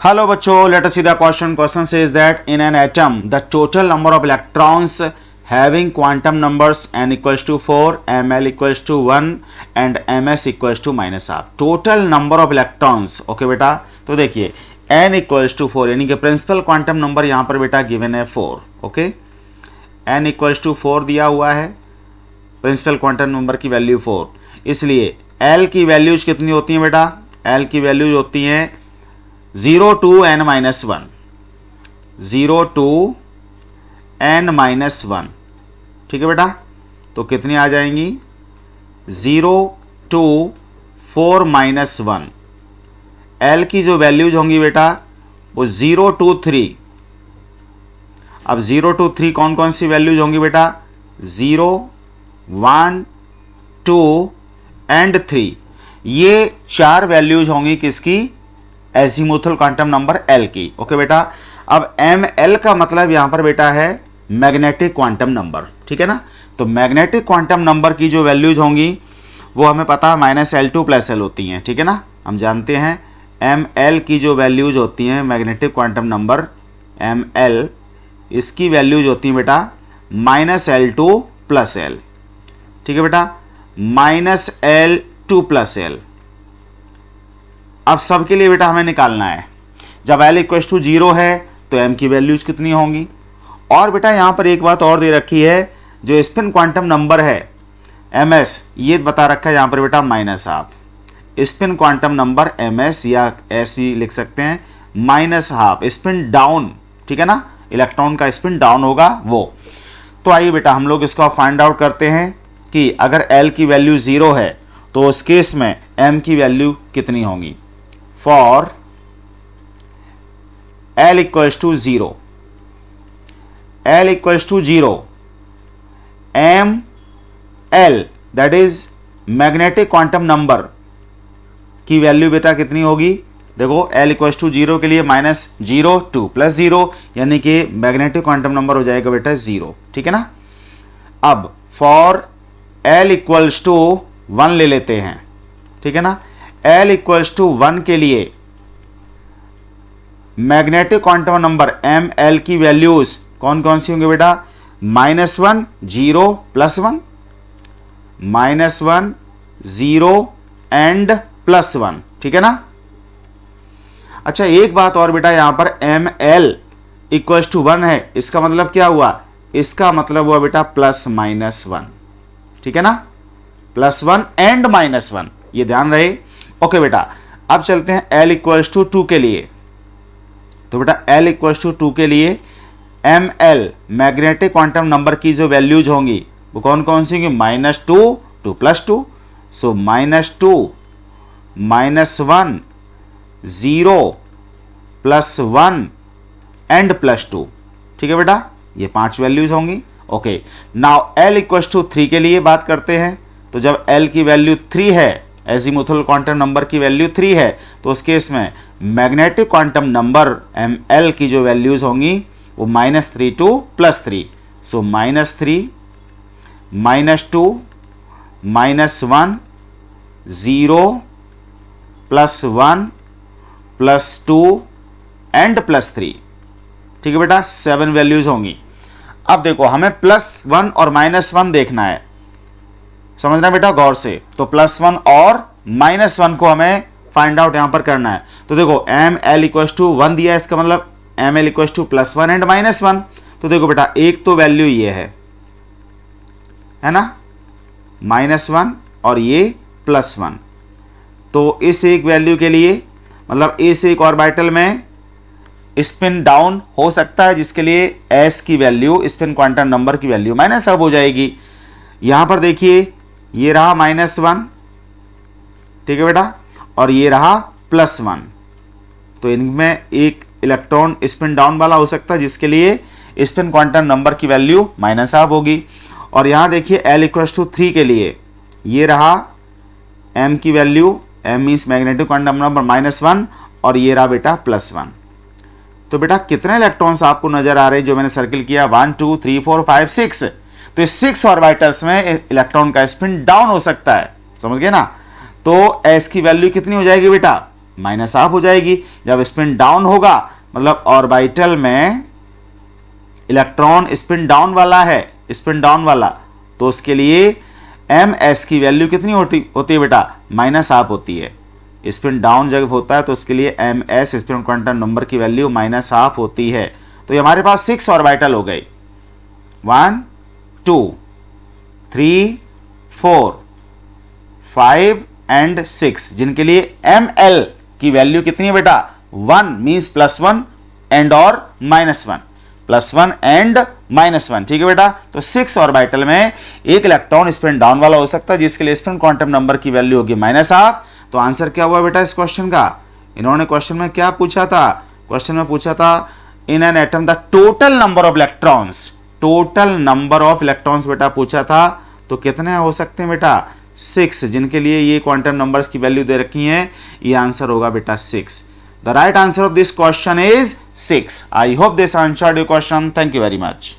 Hello बच्चों, let us see the question. Question says that in an atom, the total number of electrons having quantum numbers n equals to 4, ml equals to 1 and ms equals to minus r. Total number of electrons, okay बेटा, तो देखिए n equals to 4 यानी कि principal quantum number यहाँ पर बेटा given है 4, okay. n equals to 4 दिया हुआ है, प्रिंसिपल क्वांटम नंबर की वैल्यू 4, इसलिए l की वैल्यूज कितनी होती हैं बेटा? l की वैल्यूज होती हैं 0 to n minus 1, 0 to n minus 1, ठीक है बेटा. तो कितनी आ जाएंगी? 0 to 4 minus 1. l की जो वैल्यूज होंगी बेटा वो 0 to 3. अब 0 to 3 कौन कौन सी वैल्यूज होंगी बेटा? 0, 1, 2 एंड 3. ये चार वैल्यूज होंगी किसकी? एजीमुथल क्वांटम नंबर l की, ओके बेटा. अब ml का मतलब यहां पर बेटा है मैग्नेटिक क्वांटम नंबर, ठीक है ना. तो मैग्नेटिक क्वांटम नंबर की जो वैल्यूज होंगी वो हमें पता है -L2 + L होती हैं, ठीक है ना. हम जानते हैं ml की जो वैल्यूज होती हैं मैग्नेटिक क्वांटम नंबर ml, इसकी वैल्यूज होती हैं बेटा -L2 + L, ठीक है बेटा, -L2 + L. अब सबके लिए बेटा हमें निकालना है. जब l इक्वल्स टू 0 है तो m की वैल्यूज कितनी होंगी? और बेटा यहाँ पर एक बात और दे रखी है, जो स्पिन क्वांटम नंबर है ms, ये बता रखा है यहाँ पर बेटा -12. स्पिन क्वांटम नंबर ms या s भी लिख सकते हैं -12. स्पिन डाउन, ठीक है ना, इलेक्ट्रॉन का स्पिन डाउन होगा वो. तो आइए बेटा हम लोग इसको फाइंड आउट करते हैं कि अगर l की वैल्यू 0 है तो उस केस में m की वैल्यू कितनी होंगी. For l equals to 0, l equals to 0, m l that is magnetic quantum number की वैल्यू बेटा कितनी होगी? देखो l इक्वल्स टू 0 के लिए -0 2 + 0 यानी कि मैग्नेटिक क्वांटम नंबर हो जाएगा बेटा 0, ठीक है ना. अब फॉर l इक्वल्स टू 1 ले लेते हैं, ठीक है ना. l इक्वल्स टू 1 के लिए मैग्नेटिक क्वांटम नंबर ml की वैल्यूज कौन कौन सी होंगी बेटा? -1 0 +1, -1 0 एंड +1, ठीक है ना. अच्छा एक बात और बेटा, यहां पर ml इक्वल्स टू 1 है, इसका मतलब क्या हुआ? इसका मतलब हुआ बेटा +-1, ठीक है ना, +1 एंड -1, ये ध्यान रहे. ओके बेटा, अब चलते हैं l इक्वल्स टू 2 के लिए. तो बेटा l इक्वल्स टू 2 के लिए ml मैग्नेटिक क्वांटम नंबर की जो वैल्यूज होंगी वो कौन कौन सी होंगी? -2 2 + 2, सो -2 -1 0 +1 एंड +2, ठीक है बेटा, ये 5 वैल्यूज होंगी. Okay, now l equals to 3 के लिए बात करते हैं. तो जब l की वैल्यू 3 है, एजीमुथल क्वांटम नंबर की वैल्यू 3 है, तो उस केस में मैग्नेटिक क्वांटम नंबर ml की जो वैल्यूज होंगी वो -3 to +3, सो -3 -2 -1 0 +1 +2 एंड +3, ठीक है बेटा, 7 वैल्यूज होंगी. अब देखो हमें +1 और -1 देखना है, समझना बेटा गौर से. तो +1 और -1 को हमें फाइंड आउट यहां पर करना है. तो देखो ml इक्वल्स टू 1 दिया है, इसका मतलब ml इक्वल्स टू +1 एंड -1. तो देखो बेटा एक तो वैल्यू ये है ना, -1 और ये +1. तो इस एक वैल्यू के लिए मतलब इस एक ऑर्बिटल में स्पिन डाउन हो सकता है, जिसके लिए s की वैल्यू स्पिन क्वांटम नंबर की वैल्यू -1 हो जाएगी. यहां पर देखिए ये रहा -1, ठीक है बेटा, और ये रहा +1. तो इनमें एक इलेक्ट्रॉन स्पिन डाउन वाला हो सकता है, जिसके लिए स्पिन क्वांटम नंबर की वैल्यू -1 होगी. और यहां देखिए l इक्वल्स टू 3 के लिए ये रहा m की value, m means magnetic quantum number -1, और ये रहा बेटा +1. तो बेटा कितने इलेक्ट्रॉन्स आपको नजर आ रहे हैं जो मैंने सर्किल किया? 1 2 3 4 5 6. तो इस 6 ऑर्बिटल्स में इलेक्ट्रॉन का स्पिन डाउन हो सकता है, समझ गए ना. तो s की वैल्यू कितनी हो जाएगी बेटा? माइनस हाफ हो जाएगी। जब स्पिन डाउन होगा मतलब ऑर्बिटल में इलेक्ट्रॉन स्पिन डाउन वाला है, स्पिन डाउन वाला, तो उसके लिए एम एस की वैल्यू कितनी होती है बेटा, माइनस हाफ होती है। स्पिन डाउन जब होता है तो उसके लिए m s spin quantum number की वैल्यू माइनस हाफ होती है। तो ये हमारे पास 6 ऑर्बिटल हो गए, 1 2 3 4 5 एंड 6, जिनके लिए एम एल की वैल्यू कितनी है बेटा, 1 मीन्स +1 एंड और -1, +1 एंड -1, ठीक है बेटा। तो 6 ऑर्बिटल में एक इलेक्ट्रॉन स्पिन डाउन वाला हो सकता है जिसके लिए स्पिन क्वांटम नंबर की वैल्यू होगी -1/2। तो आंसर क्या हुआ बेटा इस क्वेश्चन का, इन्होंने क्वेश्चन में क्या पूछा था, क्वेश्चन में पूछा था in an atom the total number of electrons, total number of electrons बेटा पूछा था। तो कितने हो सकते हैं बेटा, 6, जिनके लिए ये क्वांटम नंबर्स की वैल्यू दे रखी है, ये आंसर होगा बेटा 6। The right answer of this question is 6। I hope this answered your question. Thank you very much.